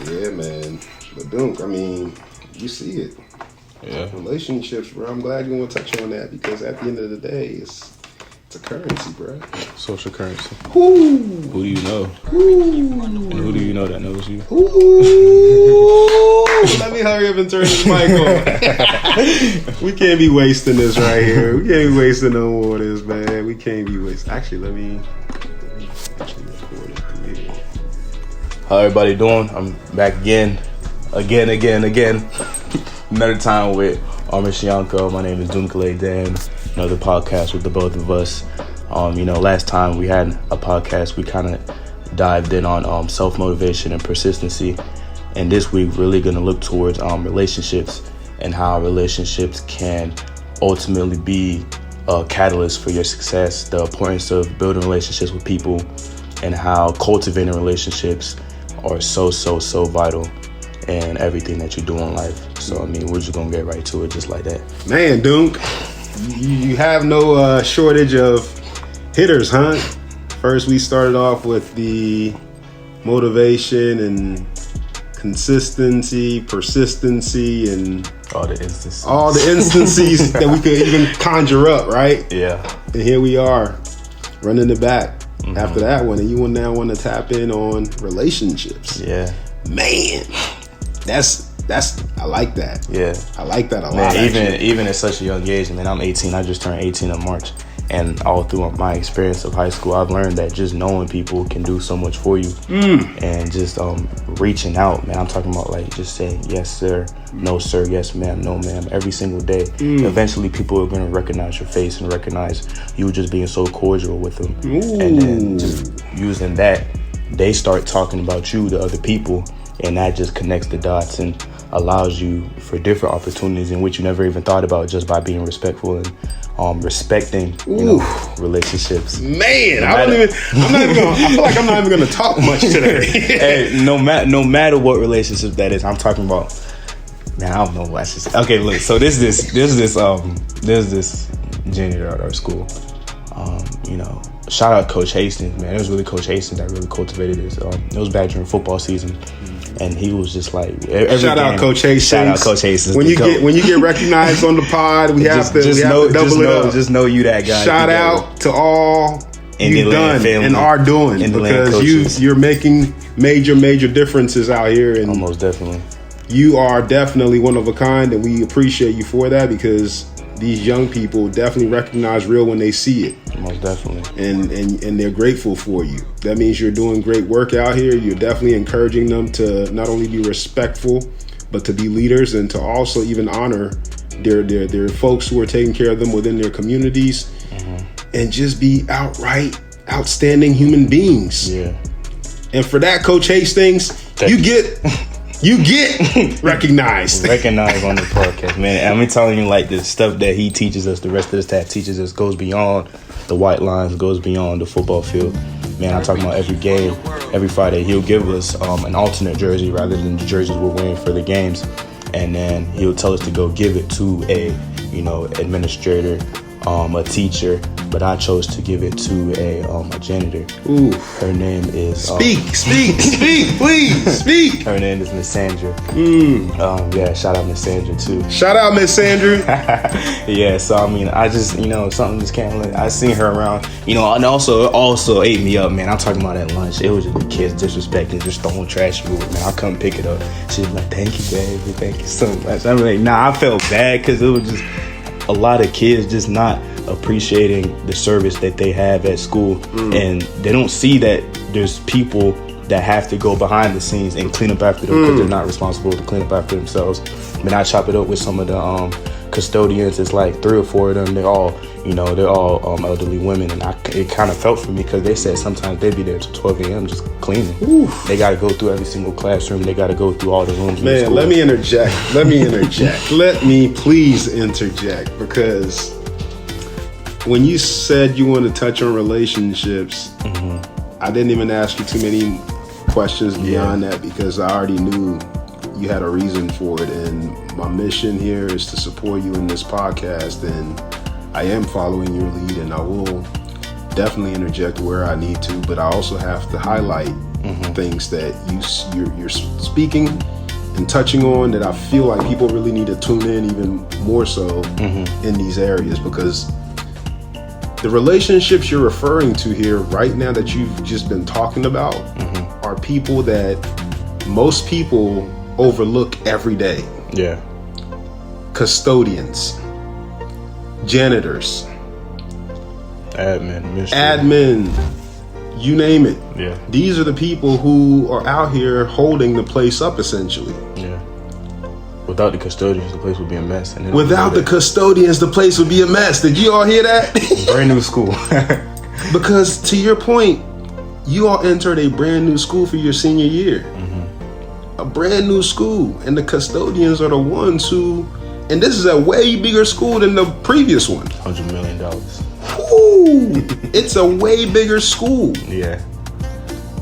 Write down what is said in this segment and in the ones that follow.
Yeah, man. But Dunk, I mean, you see it. Yeah. Relationships, bro. I'm glad you want to touch on that because at the end of the day, it's a currency, bro. Social currency. Ooh. Who do you know? Ooh. And who do you know that knows you? Ooh. Let me hurry up and turn this mic on. We can't be wasting this right here. We can't be wasting no more of this, man. We can't be wasting. Actually, let me actually record it through here. How everybody doing? I'm back again. Another time with Armah, Shiancoe. My name is Dumkele, Idehen. Another podcast with the both of us. Last time we had a podcast, we kind of dived in on self-motivation and persistency. And this week, really going to look towards relationships and how relationships can ultimately be a catalyst for your success, the importance of building relationships with people, and how cultivating relationships are so vital in everything that you do in life. So, we're just going to get right to it just like that. Man, Dunk, you have no shortage of hitters, huh? First, we started off with the motivation and consistency, persistency, and all the instances that we could even conjure up, right? Yeah. And here we are, running it back after that one, and you now want to tap in on relationships. Yeah. Man, that's I like that. Yeah. I like that a lot. Man, even at such a young age, I'm 18. I just turned 18 in March. And all through my experience of high school, I've learned that just knowing people can do so much for you. And just reaching out, man. I'm talking about like just saying, yes, sir, no, sir, yes, ma'am, no, ma'am, every single day. Eventually, people are going to recognize your face and recognize you just being so cordial with them. And then just using that, they start talking about you to other people. And that just connects the dots and allows you for different opportunities in which you never even thought about just by being respectful and respecting relationships. Man, I feel like I'm not even gonna talk much today. Hey, no matter what relationship that is, I'm talking about. Man, I don't know what I should say. Okay, look. So there's this janitor at our school. Shout out Coach Hastings, man. It was really Coach Hastings that really cultivated this. It was back during football season. And he was just like shout out Coach Hastings. Shout out Coach Hastings. When you get recognized on the pod, we have to double it up. Just know you that guy. Shout out to all you've done and are doing, because you're making major differences out here, and almost definitely you are definitely one of a kind, and we appreciate you for that, because these young people definitely recognize real when they see it. Most definitely. And they're grateful for you. That means you're doing great work out here. You're definitely encouraging them to not only be respectful, but to be leaders and to also even honor their folks who are taking care of them within their communities, and just be outright outstanding human beings. Yeah. And for that, Coach Hastings, you get recognized. Recognized on the podcast, man. I'm telling you, like, the stuff that he teaches us, the rest of the staff teaches us, goes beyond the white lines, goes beyond the football field. Man, I'm talking about every game, every Friday, he'll give us an alternate jersey rather than the jerseys we're wearing for the games. And then he'll tell us to go give it to a, administrator, a teacher, but I chose to give it to a janitor. Ooh. Her name is... Speak, please, speak. Her name is Miss Sandra. Shout out Miss Sandra, too. Shout out Miss Sandra. Yeah, so, I just, something just can't let... I seen her around, and also ate me up, man. I'm talking about at lunch. It was just the kids disrespecting, just throwing trash food, man. I couldn't pick it up. She was like, thank you, baby. Thank you so much. I'm like, I felt bad because it was just... a lot of kids just not appreciating the service that they have at school, and they don't see that there's people that have to go behind the scenes and clean up after them because they're not responsible to clean up after themselves. When I chop it up with some of the custodians, it's like 3 or 4 of them. They're all elderly women, and it kind of felt for me because they said sometimes they be there till 12 a.m. just cleaning. Oof. They got to go through every single classroom. They got to go through all the rooms. Man, let me interject. Let me please interject, because when you said you want to touch on relationships, I didn't even ask you too many questions beyond that, because I already knew you had a reason for it. And my mission here is to support you in this podcast, and I am following your lead, and I will definitely interject where I need to, but I also have to highlight things that you're speaking and touching on that I feel like people really need to tune in even more so in these areas, because the relationships you're referring to here right now that you've just been talking about are people that most people overlook every day. Yeah. Custodians, janitors, admin, you name it. Yeah. These are the people who are out here holding the place up, essentially. Yeah. Without the custodians, the place would be a mess. And without the custodians, the place would be a mess. Did you all hear that? Brand new school. Because to your point, you all entered a brand new school for your senior year. A brand new school. And the custodians are the ones who, and this is a way bigger school than the previous one. $100 million. Ooh, it's a way bigger school. Yeah.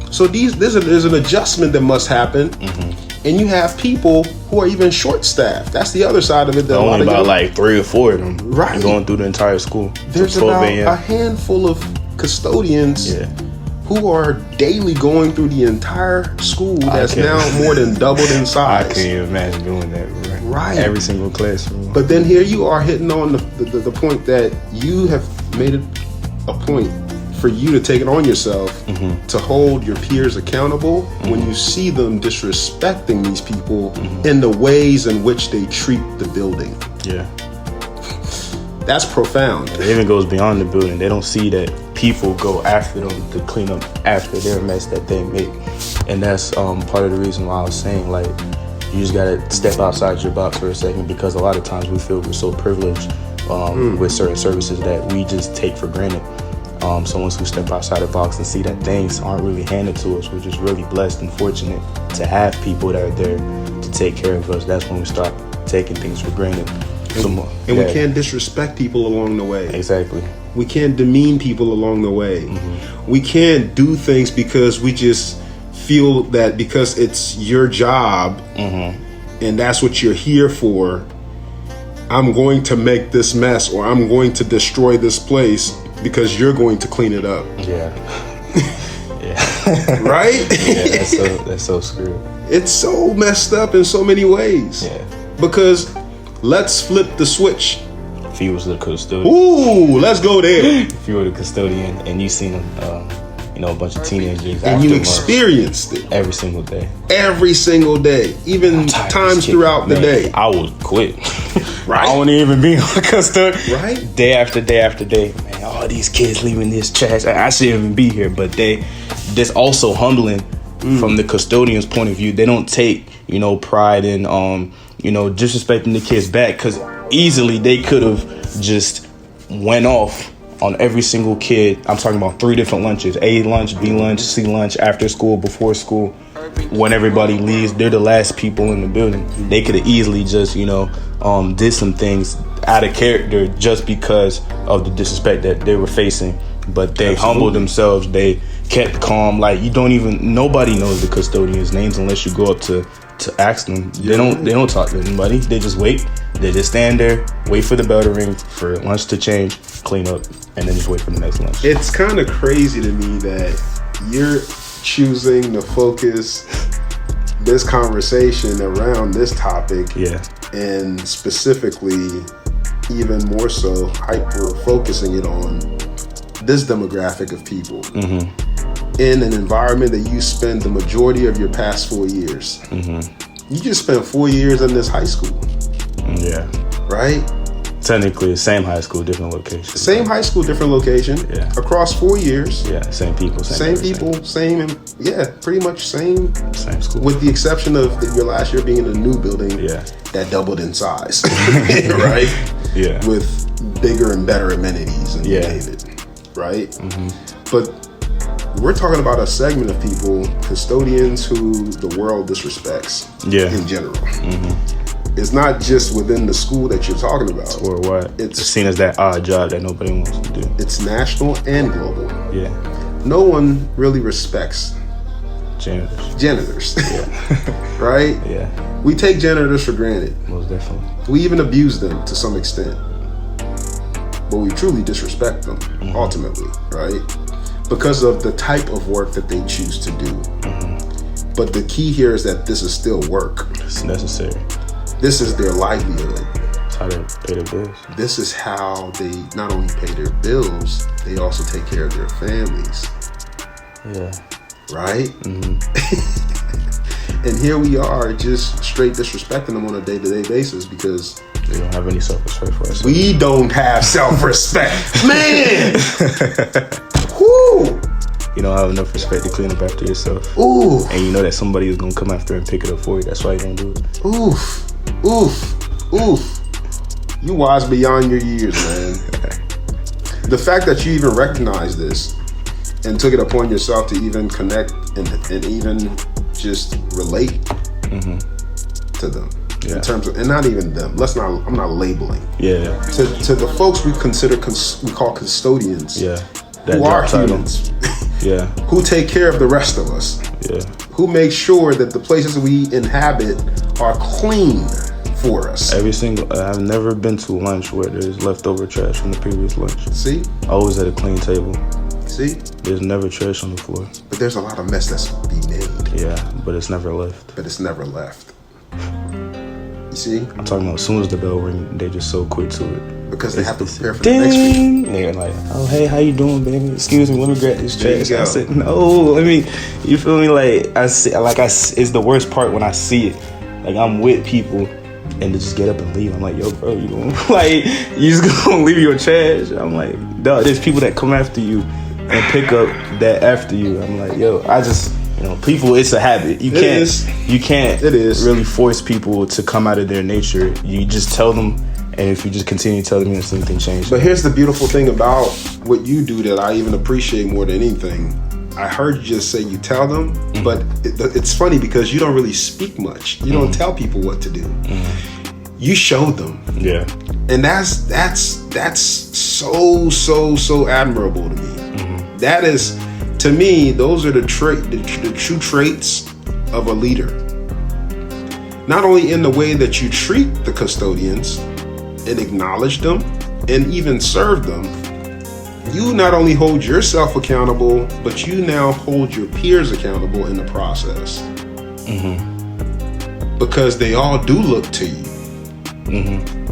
So there's an adjustment that must happen. And you have people who are even short-staffed. That's the other side of it. Only about like 3 or 4 of them. Right. Going through the entire school. There's about a handful of custodians who are daily going through the entire school that's now more than doubled in size. I can't even imagine doing that. Right. Every single classroom. But then here you are hitting on the point that you have made it a point for you to take it on yourself to hold your peers accountable when you see them disrespecting these people in the ways in which they treat the building. Yeah. That's profound. It even goes beyond the building. They don't see that people go after them to clean up after their mess that they make. And that's part of the reason why I was saying, like, you just gotta step outside your box for a second, because a lot of times we feel we're so privileged with certain services that we just take for granted. So once we step outside the box and see that things aren't really handed to us, we're just really blessed and fortunate to have people that are there to take care of us. That's when we start taking things for granted. And we can't disrespect people along the way. Exactly. We can't demean people along the way. We can't do things because we just feel that because it's your job and that's what you're here for, I'm going to make this mess or I'm going to destroy this place because you're going to clean it up. Yeah. Right? Yeah, that's so screwed. It's so messed up in so many ways. Yeah. Because let's flip the switch. If you was the custodian. Ooh, let's go there. If you were the custodian and you seen a bunch of teenagers and you experienced it every single day. Every single day. Even times throughout the day. I would quit. Right? I wouldn't even be on custodian. Right? Day after day after day. Man, all these kids leaving this trash. I shouldn't even be here. But this also humbling from the custodian's point of view. They don't take, pride in disrespecting the kids back, because easily they could have just went off on every single kid. I'm talking about 3 different lunches: A lunch, B lunch, C lunch, after school, before school. When everybody leaves, they're the last people in the building. They could have easily just, did some things out of character just because of the disrespect that they were facing. But they humbled themselves. They kept calm. Like, nobody knows the custodians' names unless you go up to ask them. They don't talk to anybody. They just wait. They just stand there, wait for the bell to ring, for lunch to change, clean up, and then just wait for the next lunch. It's kind of crazy to me that you're choosing to focus this conversation around this topic. Yeah. And specifically, even more so, hyper focusing it on this demographic of people. In an environment that you spend the majority of your past 4 years. You just spent 4 years in this high school. Yeah. Right? Technically, same high school, different location. Same high school, different location. Yeah. Across 4 years. Yeah, same people. Same people, pretty much same school. With the exception of your last year being in a new building that doubled in size. Right? Yeah. With bigger and better amenities and you name it. Right? But we're talking about a segment of people, custodians who the world disrespects in general. It's not just within the school that you're talking about. Or what? It's seen as that odd job that nobody wants to do. It's national and global. Yeah. No one really respects janitors. Yeah. Right? Yeah. We take janitors for granted. Most definitely. We even abuse them to some extent. But we truly disrespect them, ultimately, right? because of the type of work that they choose to do. Mm-hmm. But the key here is that this is still work. It's necessary. This is their livelihood. It's how they pay their bills. This is how they not only pay their bills, they also take care of their families. Yeah. Right? Mm-hmm. And here we are just straight disrespecting them on a day-to-day basis because we don't have any self-respect for ourselves. We don't have self-respect. Man! Whoo! You don't have enough respect to clean up after yourself. Ooh. And you know that somebody is going to come after and pick it up for you. That's why you don't do it. Oof. Oof. Oof. You wise beyond your years, man. The fact that you even recognize this and took it upon yourself to even connect and even just relate to them. Yeah. In terms of, and not even them. I'm not labeling. Yeah. To the folks we consider, we call custodians. Yeah. Who are humans. Yeah. Who take care of the rest of us. Yeah. Who make sure that the places we inhabit are clean for us. I've never been to lunch where there's leftover trash from the previous lunch. See? Always at a clean table. See? There's never trash on the floor. But there's a lot of mess that's be made. Yeah, but it's never left. You see? I'm talking about as soon as the bell rings, they're just so quick to it. Because they have to prepare for the next week. They're like, oh, hey, how you doing, baby? Excuse me, let me grab this trash. I said, no, you feel me? It's the worst part when I see it. Like, I'm with people and they just get up and leave. I'm like, yo, bro, you just gonna leave your trash? I'm like, duh, there's people that come after you and pick up that after you. I'm like, yo, people, it's a habit. You can't really force people to come out of their nature. You just tell them, and if you just continue to tell them, something changes. But here's the beautiful thing about what you do that I even appreciate more than anything. I heard you just say you tell them, but it's funny because you don't really speak much. You don't tell people what to do. You show them. Yeah. And that's so admirable to me. That is, to me, those are the true traits of a leader. Not only in the way that you treat the custodians and acknowledge them and even serve them, you not only hold yourself accountable, but you now hold your peers accountable in the process. Because they all do look to you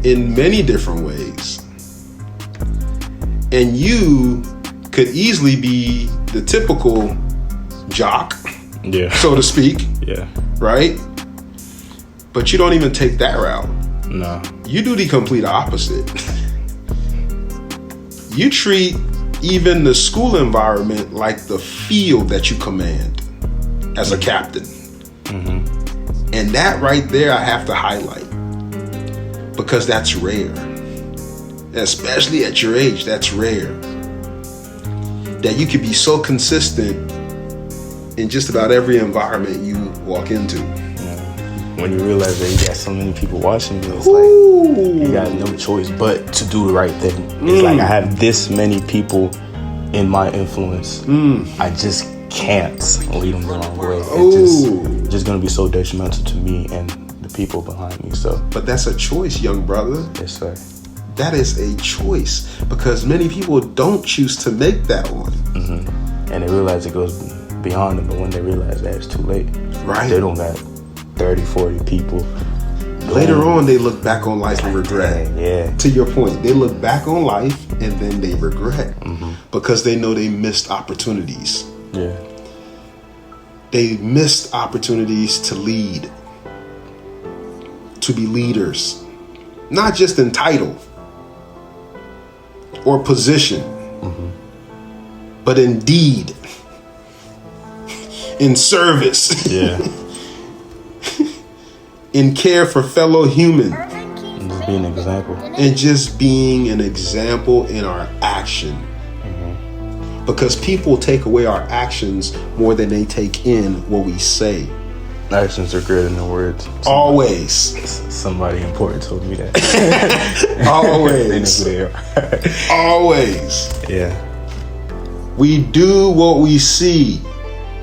in many different ways. And you could easily be the typical jock, so to speak. Yeah. Right? But you don't even take that route. No. You do the complete opposite. You treat even the school environment like the field that you command as a captain. And that right there I have to highlight, because that's rare. Especially at your age, that's rare. That you could be so consistent in just about every environment you walk into. When you realize that you got so many people watching you, it's like you got no choice but to do the right thing. It's like I have this many people in my influence. I just can't lead them the wrong way. It's just going to be so detrimental to me and the people behind me. So, but that's a choice, young brother. Yes, sir. That is a choice, because many people don't choose to make that one. And they realize it goes beyond them, but when they realize that, it's too late. Right. They don't got 30, 40 people. Later on, they look back on life and regret. Yeah. To your point, they look back on life and then they regret because they know they missed opportunities. Yeah. They missed opportunities to lead, to be leaders, not just in title or position, but in deed, in service. Yeah. In care for fellow human. And just being an example. And just being an example in our action. Because people take away our actions more than they take in what we say. Actions are greater than words. Always. Somebody important told me that. Always. Always. Yeah. We do what we see,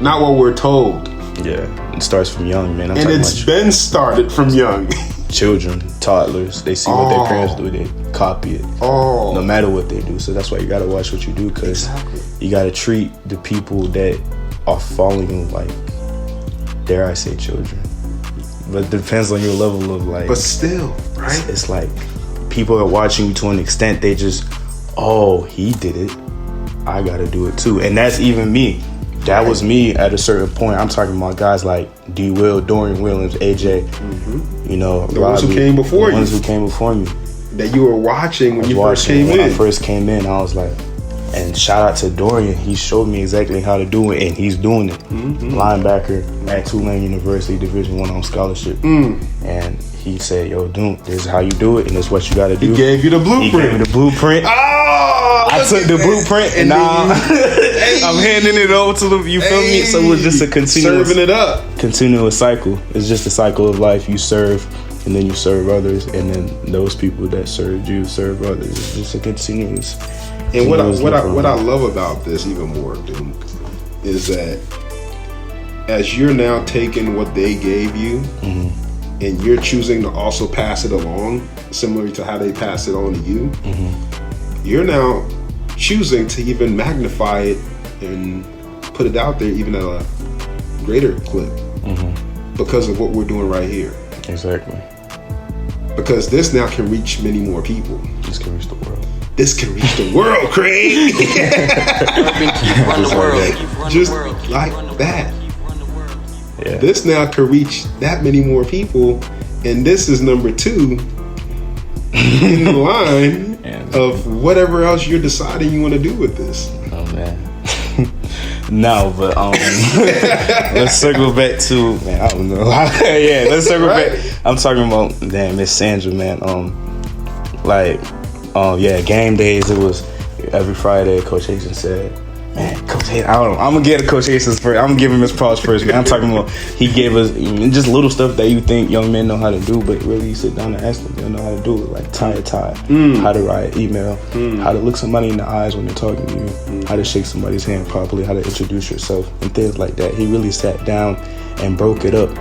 not what we're told. Yeah. It starts from young, man. And it's been started from young. children, toddlers. They see what their parents do, they copy it. No matter what they do. So that's why you gotta watch what you do, because you gotta treat the people that are following you like, dare I say, children. But it depends on your level of like. But still, right? It's like people are watching you to an extent. They just, he did it, I gotta do it too. And that's even me. That was me at a certain point. I'm talking about guys like D. Will, Dorian Williams, AJ, you know, the ones who came before you. The ones who came before me. That you were watching when you first came in. When I first came in, I was like, and shout out to Dorian. He showed me exactly how to do it, and he's doing it. Linebacker at Tulane University, Division I on scholarship. And he said, yo, dude, this is how you do it, and this is what you got to do. He gave you the blueprint. He gave me the blueprint. I took the blueprint, and now I'm handing it over to them. You feel me? So it was just a continuous, serving it up. Continuous cycle. It's just a cycle of life. You serve, and then you serve others, and then those people that served you serve others. It's just a continuous. And what I love about this even more, Duke, is that as you're now taking what they gave you, and you're choosing to also pass it along, similar to how they passed it on to you, you're now choosing to even magnify it and put it out there even at a greater clip because of what we're doing right here. Exactly. Because this now can reach many more people. This can reach the world. This can reach the world, Craig. Just like that. Yeah. This now can reach that many more people, and this is number 2 in the line of whatever else you're deciding you want to do with this. Oh man. No, but let's circle back to, man, I don't know. Yeah, let's circle back. I'm talking about, Miss Sandra, man. Game days, it was every Friday. Coach Hazen said, man, Coach Hazen, I'm gonna get Coach Hazen first. I'm gonna give him his props first, man. I'm talking about, he gave us just little stuff that you think young men know how to do, but really you sit down and ask them, they don't know how to do it, like tie a tie, how to write email, how to look somebody in the eyes when they're talking to you, how to shake somebody's hand properly, how to introduce yourself, and things like that. He really sat down and broke it up,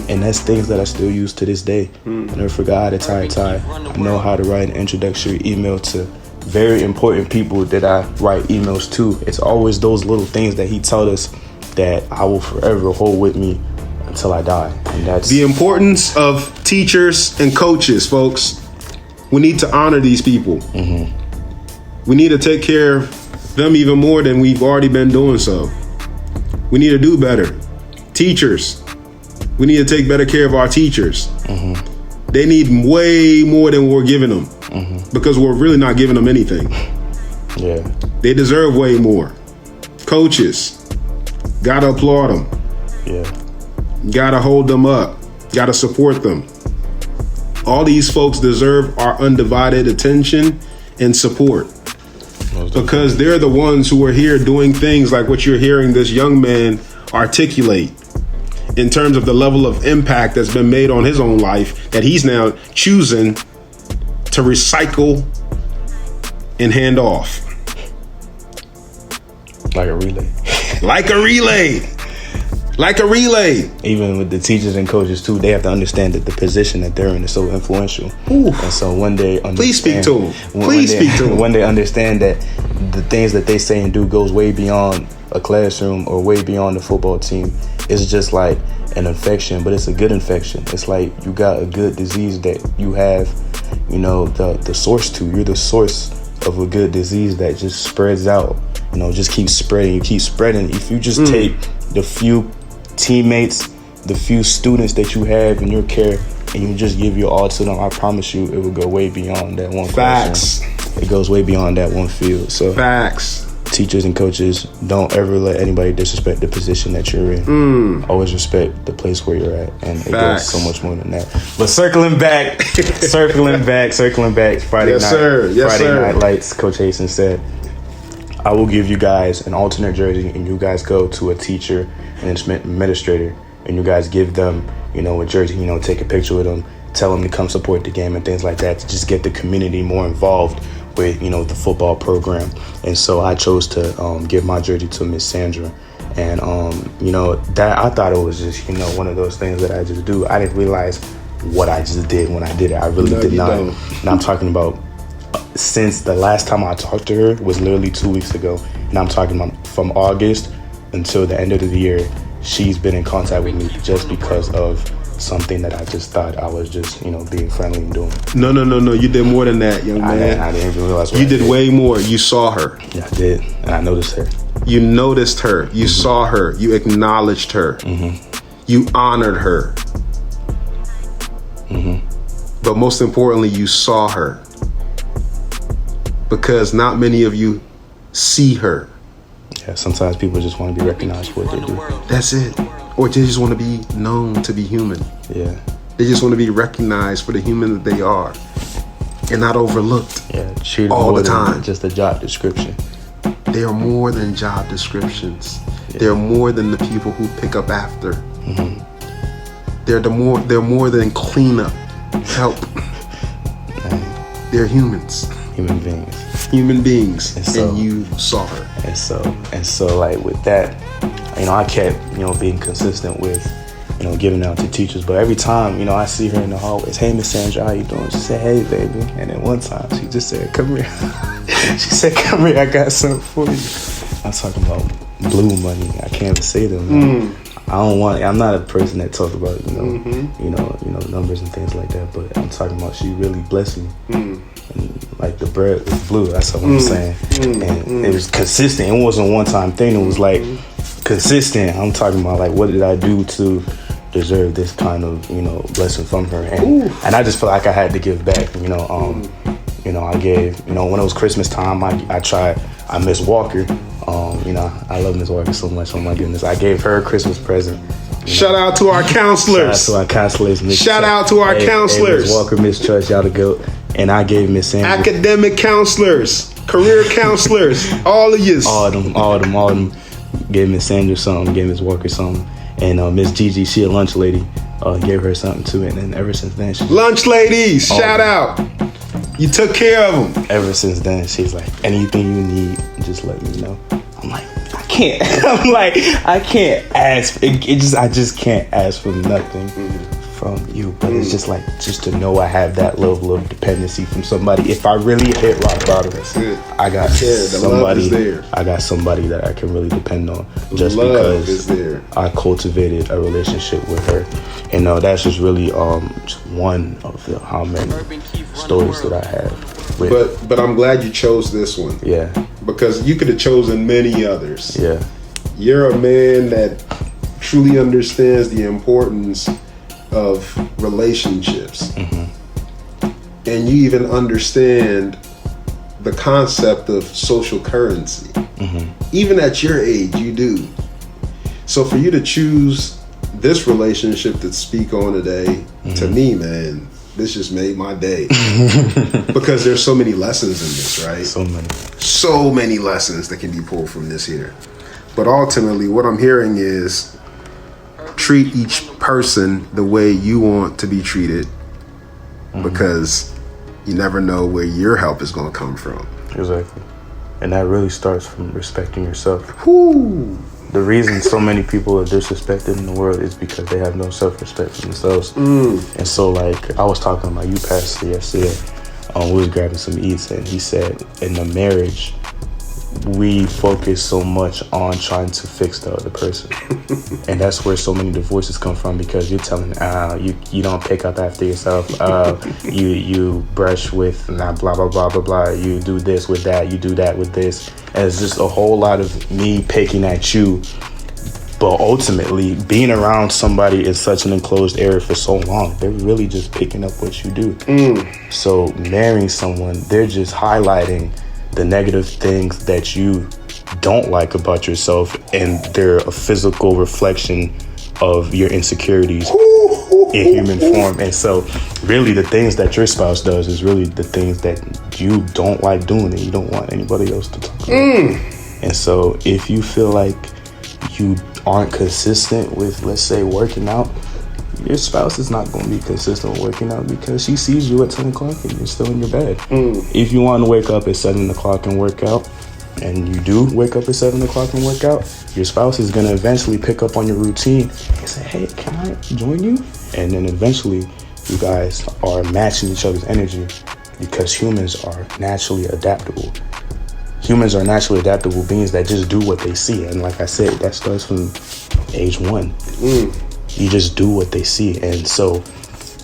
and that's things that I still use to this day. I never forgot how to tie a tie. I know how to write an introductory email to very important people that I write emails to. It's always those little things that he taught us that I will forever hold with me until I die. And that's the importance of teachers and coaches, folks. We need to honor these people. We need to take care of them even more than we've already been doing so. We need to do better. Teachers, we need to take better care of our teachers. They need way more than we're giving them, because we're really not giving them anything. Yeah, they deserve way more. Coaches, gotta applaud them. Yeah, gotta hold them up. Gotta support them. All these folks deserve our undivided attention and support, because they're the ones who are here doing things like what you're hearing this young man articulate, in terms of the level of impact that's been made on his own life, that he's now choosing to recycle and hand off. Like a relay. Like a relay. Like a relay. Even with the teachers and coaches too, they have to understand that the position that they're in is so influential. Ooh. And so when they understand, please speak to them. Please speak to them. When they understand that the things that they say and do goes way beyond a classroom or way beyond the football team, it's just like an infection, but it's a good infection. It's like you got a good disease that you have, the source to. You're the source of a good disease that just spreads out. Just keeps spreading. You keep spreading. If you just take the few teammates, the few students that you have in your care, and you just give your all to them, I promise you it will go way beyond that one Facts. classroom. It goes way beyond that one field. So facts. Teachers and coaches, don't ever let anybody disrespect the position that you're in. Always respect the place where you're at, and it goes so much more than that. But circling back, Friday night lights, Coach Hasten said, I will give you guys an alternate jersey, and you guys go to a teacher and an administrator, and you guys give them, a jersey, take a picture with them, tell them to come support the game and things like that, to just get the community more involved with, the football program. And so I chose to give my jersey to Miss Sandra. And, that I thought it was just, one of those things that I just do. I didn't realize what I just did when I did it. I really did not. And I'm talking about since the last time I talked to her was literally 2 weeks ago. And I'm talking about from August until the end of the year, she's been in contact with me just because of something that I just thought I was just, being friendly and doing. No. You did more than that, young man. I didn't even realize what you did way more. You saw her. Yeah, I did. And I noticed her. You noticed her. You saw her. You acknowledged her. You honored her. But most importantly, you saw her. Because not many of you see her. Yeah, sometimes people just want to be recognized for what they do. That's it. Or they just want to be known to be human. Yeah. They just want to be recognized for the human that they are. And not overlooked. Yeah, treated all more the than time. Just a job description. They are more than job descriptions. Yeah. They're more than the people who pick up after. They're more than cleanup, help. They're humans. Human beings. Human beings. And you saw her. And so like with that, I kept, being consistent with, giving out to teachers. But every time, I see her in the hallways, hey, Miss Sandra, how you doing? She said, hey, baby. And then one time she just said, come here. She said, come here, I got something for you. I'm talking about blue money. I can't even say them. I'm not a person that talks about, numbers and things like that. But I'm talking about she really blessed me. And like the bread was blue. That's what I'm saying. And it was consistent. It wasn't a one-time thing. It was like consistent. I'm talking about like, what did I do to deserve this kind of, blessing from her? And I just felt like I had to give back. I gave, when it was Christmas time, I Miss Walker. I love Miss Walker so much. Oh my goodness. I gave her a Christmas present. Shout out to our counselors. Shout out to our counselors. Miss Walker, Miss Trust, y'all the goat. And I gave Miss Sandra. Academic counselors, career counselors, all of you. All of them. Gave Miss Sandra something, gave Miss Walker something. And Miss Gigi, she a lunch lady, gave her something too. And then ever since then, lunch ladies, shout out. You took care of them. Ever since then, she's like, anything you need, just let me know. I'm like, I can't. I can't ask. I just can't ask for nothing from you. But it's just like, just to know I have that level of dependency from somebody. If I really hit rock bottom, I got somebody. I got somebody that I can really depend on. Just because I cultivated a relationship with her. And that's just really just one of the how many stories that I have. But I'm glad you chose this one. Yeah. Because you could have chosen many others. Yeah. You're a man that truly understands the importance of relationships. And you even understand the concept of social currency. Even at your age, you do. So for you to choose this relationship to speak on today, to me, man, this just made my day. Because there's so many lessons in this, right? So many lessons that can be pulled from this here. But ultimately, what I'm hearing is treat each person the way you want to be treated. Because you never know where your help is going to come from. Exactly. And that really starts from respecting yourself. Woo! The reason so many people are disrespected in the world is because they have no self-respect for themselves. And so, like, I was talking about you, Pastor, yesterday. We was grabbing some eats, and he said, in the marriage, we focus so much on trying to fix the other person. And that's where so many divorces come from, because you're telling you don't pick up after yourself, you brush with blah blah blah blah blah, you do this with that, you do that with this, and it's just a whole lot of me picking at you. But ultimately, being around somebody in such an enclosed area for so long, they're really just picking up what you do. So marrying someone, they're just highlighting the negative things that you don't like about yourself, and they're a physical reflection of your insecurities in human form. And so really the things that your spouse does is really the things that you don't like doing and you don't want anybody else to talk about. And so if you feel like you aren't consistent with, let's say, working out, your spouse is not going to be consistent with working out because she sees you at 10 o'clock and you're still in your bed. If you want to wake up at 7 o'clock and work out, and you do wake up at 7 o'clock and work out, your spouse is going to eventually pick up on your routine and say, hey, can I join you? And then eventually You guys are matching each other's energy because humans are naturally adaptable. Humans are naturally adaptable beings that just do what they see. And like I said, that starts from age 1. You just do what they see. And so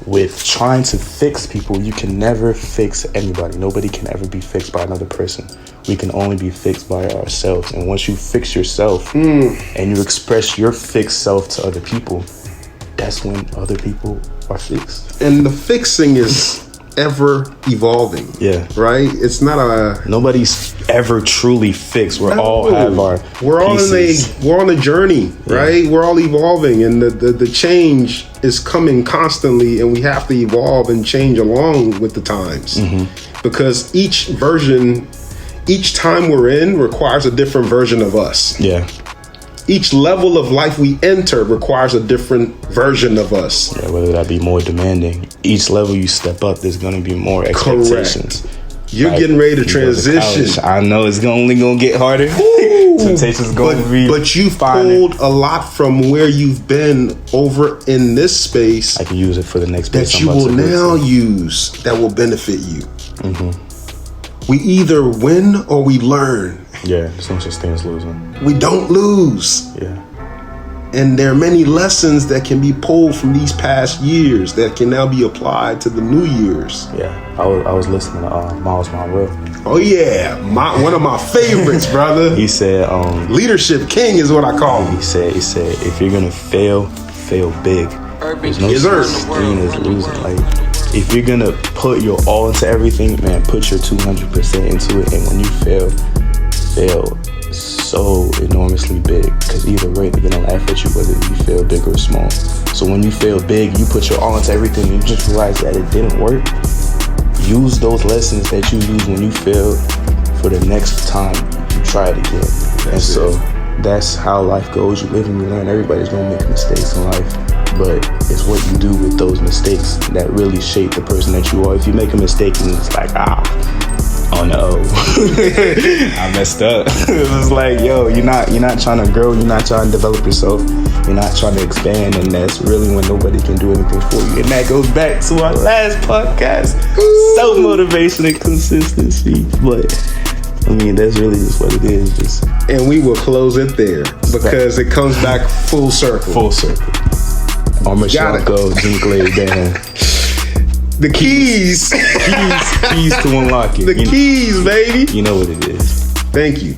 with trying to fix people, you can never fix anybody. Nobody can ever be fixed by another person. We can only be fixed by ourselves. And once you fix yourself and you express your fixed self to other people, that's when other people are fixed. And the fixing is ever evolving. Yeah. Right? It's not a... Nobody's ever truly fixed. We're all have our pieces. We're on a journey, right? We're all evolving, and the change is coming constantly, and we have to evolve and change along with the times. Because each time we're in requires a different version of us. Yeah. Each level of life we enter requires a different version of us. Yeah, whether that be more demanding. Each level you step up, there's going to be more expectations. Correct. You're getting ready to transition. I know it's only going to get harder. Temptation's going to be... But you've pulled a lot from where you've been over in this space. I can use it for the next that you will now use that will benefit you. We either win or we learn. Yeah, there's no such thing as losing. We don't lose. Yeah. And there are many lessons that can be pulled from these past years that can now be applied to the new years. Yeah, I was listening to Miles Monroe. Oh yeah, one of my favorites, brother. He said, "Leadership King" is what I call him. He said, if you're gonna fail big. There's no such thing as losing. Like, if you're gonna put your all into everything, man, put your 200% into it. And when you fail so enormously big, because either way they're gonna laugh at you whether you fail big or small. So when you fail big, you put your all into everything and you just realize that it didn't work. Use those lessons that you use when you fail for the next time you try it again. That's how life goes. You live and you learn. Everybody's gonna make mistakes in life, but it's what you do with those mistakes that really shape the person that you are. If you make a mistake and it's like, oh no, I messed up. It's like, yo, you're not trying to grow, you're not trying to develop yourself, you're not trying to expand, and that's really when nobody can do anything for you. And that goes back to our last podcast, self-motivation and consistency. But I mean, that's really just what it is. And we will close it there because it comes back full circle. Armah, Shiancoe, Dumkele, Idehen. The keys. keys to unlock it. The keys, baby. You know what it is. Thank you.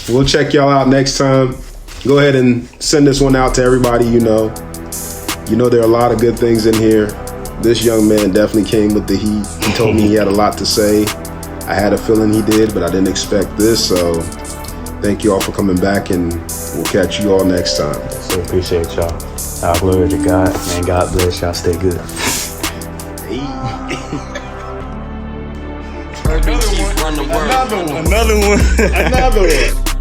We'll check y'all out next time. Go ahead and send this one out to everybody you know. You know there are a lot of good things in here. This young man definitely came with the heat. He told me he had a lot to say. I had a feeling he did, but I didn't expect this. So thank you all for coming back, and we'll catch you all next time. So appreciate y'all. All glory to God. Man, God bless y'all. Stay good. Another one.